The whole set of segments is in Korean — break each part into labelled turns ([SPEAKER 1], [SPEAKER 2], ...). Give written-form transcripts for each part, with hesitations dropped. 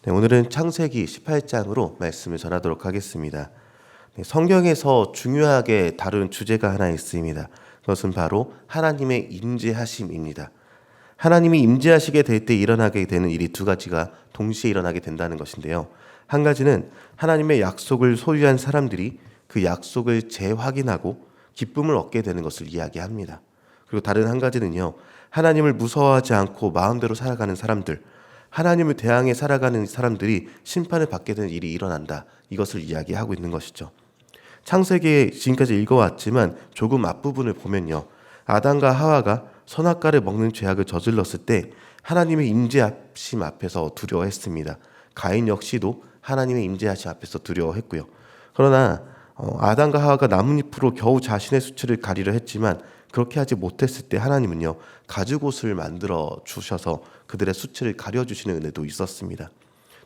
[SPEAKER 1] 네, 오늘은 창세기 18장으로 말씀을 전하도록 하겠습니다. 네, 성경에서 중요하게 다룬 주제가 하나 있습니다. 그것은 바로 하나님의 임재하심입니다. 하나님이 임재하시게 될 때 일어나게 되는 일이 두 가지가 동시에 일어나게 된다는 것인데요. 한 가지는 하나님의 약속을 소유한 사람들이 그 약속을 재확인하고 기쁨을 얻게 되는 것을 이야기합니다. 그리고 다른 한 가지는요, 하나님을 무서워하지 않고 마음대로 살아가는 사람들, 하나님을 대항해 살아가는 사람들이 심판을 받게 되는 일이 일어난다. 이것을 이야기하고 있는 것이죠. 창세기에 지금까지 읽어왔지만 조금 앞부분을 보면요, 아담과 하와가 선악과를 먹는 죄악을 저질렀을 때 하나님의 임재하심 앞에서 두려워했습니다. 가인 역시도 하나님의 임재하심 앞에서 두려워했고요. 그러나 아담과 하와가 나뭇잎으로 겨우 자신의 수치를 가리려 했지만 그렇게 하지 못했을 때 하나님은요, 가죽옷을 만들어 주셔서 그들의 수치를 가려주시는 은혜도 있었습니다.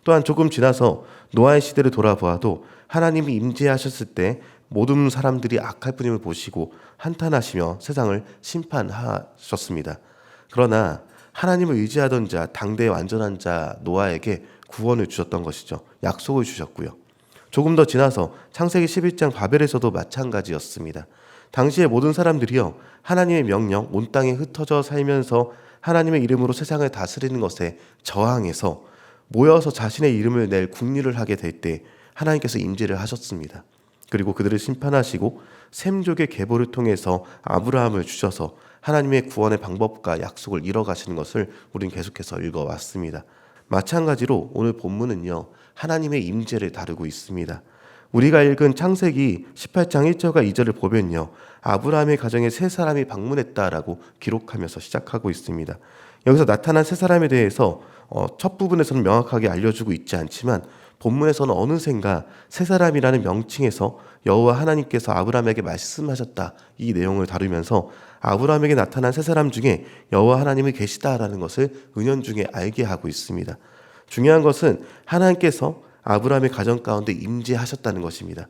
[SPEAKER 1] 또한 조금 지나서 노아의 시대를 돌아보아도 하나님이 임재하셨을 때 모든 사람들이 악할 뿐임을 보시고 한탄하시며 세상을 심판하셨습니다. 그러나 하나님을 의지하던 자, 당대의 완전한 자 노아에게 구원을 주셨던 것이죠. 약속을 주셨고요. 조금 더 지나서 창세기 11장 바벨에서도 마찬가지였습니다. 당시의 모든 사람들이요, 하나님의 명령, 온 땅에 흩어져 살면서 하나님의 이름으로 세상을 다스리는 것에 저항해서 모여서 자신의 이름을 낼 국리를 하게 될 때 하나님께서 임재를 하셨습니다. 그리고 그들을 심판하시고 셈족의 계보를 통해서 아브라함을 주셔서 하나님의 구원의 방법과 약속을 이뤄가시는 것을 우리는 계속해서 읽어왔습니다. 마찬가지로 오늘 본문은요, 하나님의 임재를 다루고 있습니다. 우리가 읽은 창세기 18장 1절과 2절을 보면요, 아브라함의 가정에 세 사람이 방문했다라고 기록하면서 시작하고 있습니다. 여기서 나타난 세 사람에 대해서 첫 부분에서는 명확하게 알려주고 있지 않지만 본문에서는 어느샌가 세 사람이라는 명칭에서 여호와 하나님께서 아브라함에게 말씀하셨다, 이 내용을 다루면서 아브라함에게 나타난 세 사람 중에 여호와 하나님이 계시다라는 것을 은연중에 알게 하고 있습니다. 중요한 것은 하나님께서 아브라함의 가정 가운데 임재하셨다는 것입니다.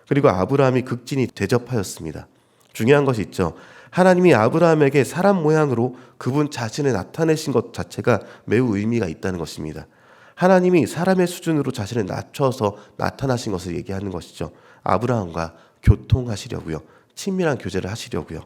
[SPEAKER 1] 그리고 아브라함이 극진히 대접하였습니다. 중요한 것이 있죠. 하나님이 아브라함에게 사람 모양으로 그분 자신을 나타내신 것 자체가 매우 의미가 있다는 것입니다. 하나님이 사람의 수준으로 자신을 낮춰서 나타나신 것을 얘기하는 것이죠. 아브라함과 교통하시려고요. 친밀한 교제를 하시려고요.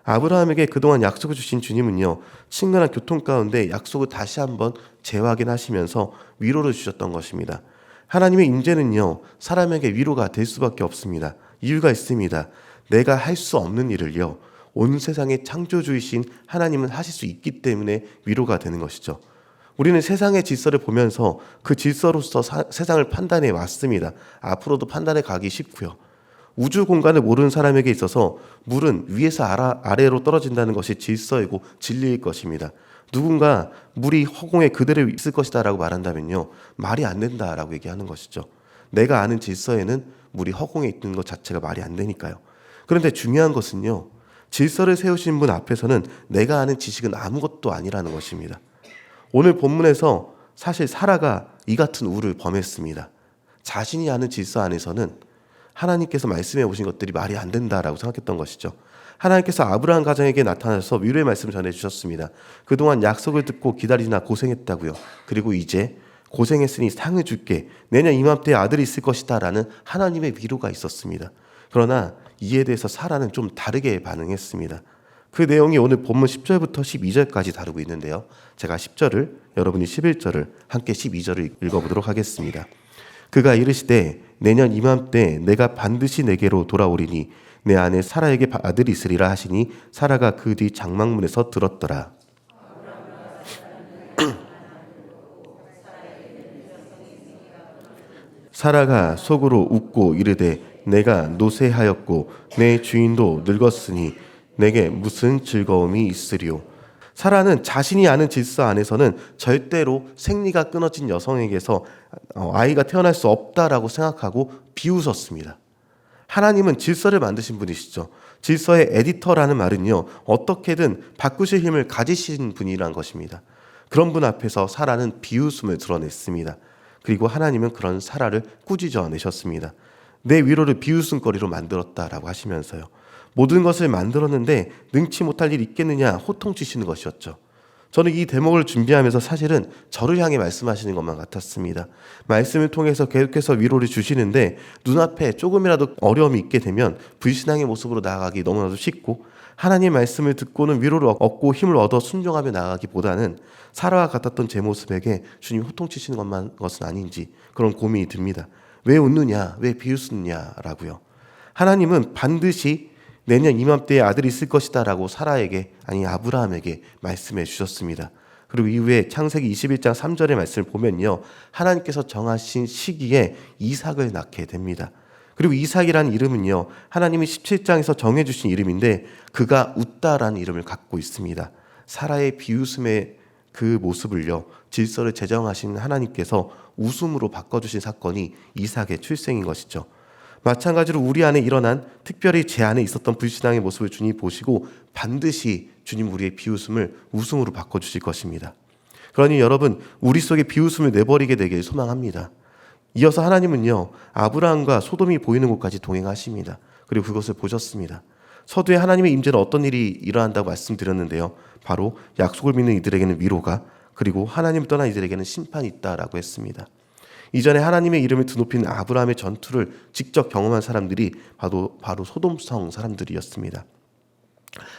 [SPEAKER 1] 아브라함에게 그동안 약속을 주신 주님은요, 친근한 교통 가운데 약속을 다시 한번 재확인하시면서 위로를 주셨던 것입니다. 하나님의 임재는요, 사람에게 위로가 될 수밖에 없습니다. 이유가 있습니다. 내가 할 수 없는 일을요, 온 세상의 창조주이신 하나님은 하실 수 있기 때문에 위로가 되는 것이죠. 우리는 세상의 질서를 보면서 그 질서로서 세상을 판단해 왔습니다. 앞으로도 판단해 가기 쉽고요. 우주 공간을 모르는 사람에게 있어서 물은 위에서 아래로 떨어진다는 것이 질서이고 진리일 것입니다. 누군가 물이 허공에 그대로 있을 것이다 라고 말한다면요, 말이 안 된다라고 얘기하는 것이죠. 내가 아는 질서에는 물이 허공에 있는 것 자체가 말이 안 되니까요. 그런데 중요한 것은요, 질서를 세우신 분 앞에서는 내가 아는 지식은 아무것도 아니라는 것입니다. 오늘 본문에서 사실 사라가 이 같은 우를 범했습니다. 자신이 아는 질서 안에서는 하나님께서 말씀해 오신 것들이 말이 안 된다라고 생각했던 것이죠. 하나님께서 아브라함 가정에게 나타나셔서 위로의 말씀을 전해주셨습니다. 그동안 약속을 듣고 기다리나 고생했다고요. 그리고 이제 고생했으니 상을 줄게, 내년 이맘때에 아들이 있을 것이다 라는 하나님의 위로가 있었습니다. 그러나 이에 대해서 사라는 좀 다르게 반응했습니다. 그 내용이 오늘 본문 10절부터 12절까지 다루고 있는데요, 제가 10절을, 여러분이 11절을, 함께 12절을 읽어보도록 하겠습니다. 그가 이르시되 내년 이맘때 내가 반드시 내게로 돌아오리니 내 아내 사라에게 아들이 있으리라 하시니 사라가 그 뒤 장막문에서 들었더라. 사라가 속으로 웃고 이르되 내가 노쇠하였고 내 주인도 늙었으니 내게 무슨 즐거움이 있으리요. 사라는 자신이 아는 질서 안에서는 절대로 생리가 끊어진 여성에게서 아이가 태어날 수 없다라고 생각하고 비웃었습니다. 하나님은 질서를 만드신 분이시죠. 질서의 에디터라는 말은요, 어떻게든 바꾸실 힘을 가지신 분이란 것입니다. 그런 분 앞에서 사라는 비웃음을 드러냈습니다. 그리고 하나님은 그런 사라를 꾸짖어 내셨습니다. 내 위로를 비웃음거리로 만들었다라고 하시면서요, 모든 것을 만들었는데 능치 못할 일이 있겠느냐 호통치시는 것이었죠. 저는 이 대목을 준비하면서 사실은 저를 향해 말씀하시는 것만 같았습니다. 말씀을 통해서 계속해서 위로를 주시는데 눈앞에 조금이라도 어려움이 있게 되면 불신앙의 모습으로 나아가기 너무나도 쉽고, 하나님의 말씀을 듣고는 위로를 얻고 힘을 얻어 순종하며 나아가기보다는 사라와 같았던 제 모습에게 주님이 호통치시는 것은 아닌지 그런 고민이 듭니다. 왜 웃느냐, 왜 비웃느냐라고요. 하나님은 반드시 내년 이맘때에 아들이 있을 것이다 라고 사라에게, 아니 아브라함에게 말씀해 주셨습니다. 그리고 이후에 창세기 21장 3절의 말씀을 보면요, 하나님께서 정하신 시기에 이삭을 낳게 됩니다. 그리고 이삭이라는 이름은요, 하나님이 17장에서 정해주신 이름인데 그가 웃다라는 이름을 갖고 있습니다. 사라의 비웃음의 그 모습을요, 질서를 제정하신 하나님께서 웃음으로 바꿔주신 사건이 이삭의 출생인 것이죠. 마찬가지로 우리 안에 일어난, 특별히 제 안에 있었던 불신앙의 모습을 주님이 보시고 반드시 주님 우리의 비웃음을 웃음으로 바꿔주실 것입니다. 그러니 여러분, 우리 속에 비웃음을 내버리게 되길 소망합니다. 이어서 하나님은요, 아브라함과 소돔이 보이는 곳까지 동행하십니다. 그리고 그것을 보셨습니다. 서두에 하나님의 임재는 어떤 일이 일어난다고 말씀드렸는데요, 바로 약속을 믿는 이들에게는 위로가, 그리고 하나님을 떠난 이들에게는 심판이 있다라고 했습니다. 이전에 하나님의 이름을 드높인 아브라함의 전투를 직접 경험한 사람들이 바로 소돔성 사람들이었습니다.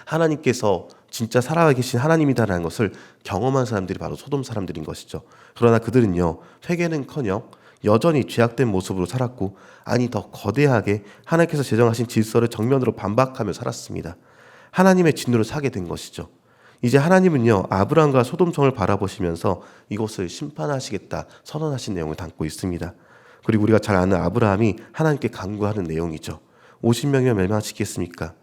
[SPEAKER 1] 하나님께서 진짜 살아계신 하나님이다라는 것을 경험한 사람들이 바로 소돔 사람들인 것이죠. 그러나 그들은요, 회개는커녕 여전히 죄악된 모습으로 살았고, 아니 더 거대하게 하나님께서 제정하신 질서를 정면으로 반박하며 살았습니다. 하나님의 진노를 사게 된 것이죠. 이제 하나님은요, 아브라함과 소돔성을 바라보시면서 이곳을 심판하시겠다 선언하신 내용을 담고 있습니다. 그리고 우리가 잘 아는 아브라함이 하나님께 간구하는 내용이죠. 50명이면 멸망시키겠습니까?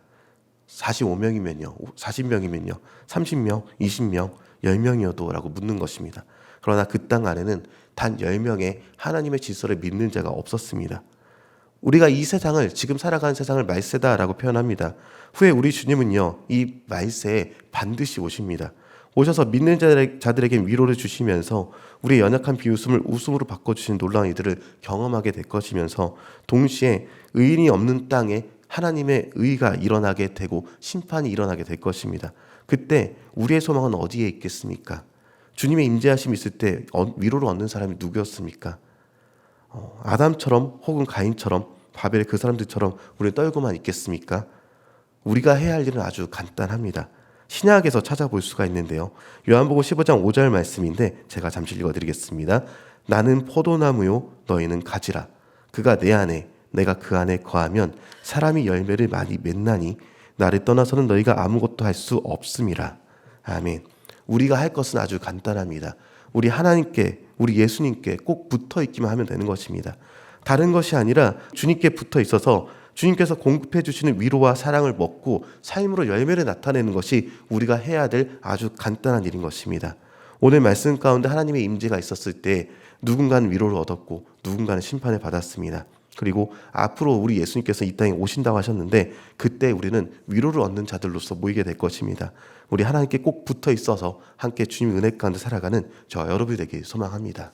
[SPEAKER 1] 45명이면요, 40명이면요, 30명, 20명, 10명이어도 라고 묻는 것입니다. 그러나 그 땅 안에는 단 10명의 하나님의 질서를 믿는 자가 없었습니다. 우리가 이 세상을, 지금 살아가는 세상을 말세다라고 표현합니다. 후에 우리 주님은요, 이 말세에 반드시 오십니다. 오셔서 믿는 자들에게 위로를 주시면서 우리의 연약한 비웃음을 웃음으로 바꿔주시는 놀라운 일들을 경험하게 될 것이면서, 동시에 의인이 없는 땅에 하나님의 의가 일어나게 되고 심판이 일어나게 될 것입니다. 그때 우리의 소망은 어디에 있겠습니까? 주님의 임재하심이 있을 때 위로를 얻는 사람이 누구였습니까? 아담처럼 혹은 가인처럼 바벨 그 사람들처럼 우리는 떨고만 있겠습니까? 우리가 해야 할 일은 아주 간단합니다. 신약에서 찾아볼 수가 있는데요, 요한복음 15장 5절 말씀인데 제가 잠시 읽어드리겠습니다. 나는 포도나무요 너희는 가지라. 그가 내 안에 내가 그 안에 거하면 사람이 열매를 많이 맺나니 나를 떠나서는 너희가 아무것도 할 수 없음이라. 아멘. 우리가 할 것은 아주 간단합니다. 우리 하나님께, 우리 예수님께 꼭 붙어 있기만 하면 되는 것입니다. 다른 것이 아니라 주님께 붙어 있어서 주님께서 공급해 주시는 위로와 사랑을 먹고 삶으로 열매를 나타내는 것이 우리가 해야 될 아주 간단한 일인 것입니다. 오늘 말씀 가운데 하나님의 임재가 있었을 때 누군가는 위로를 얻었고 누군가는 심판을 받았습니다. 그리고 앞으로 우리 예수님께서 이 땅에 오신다고 하셨는데 그때 우리는 위로를 얻는 자들로서 모이게 될 것입니다. 우리 하나님께 꼭 붙어 있어서 함께 주님의 은혜 가운데 살아가는 저와 여러분이 되길 소망합니다.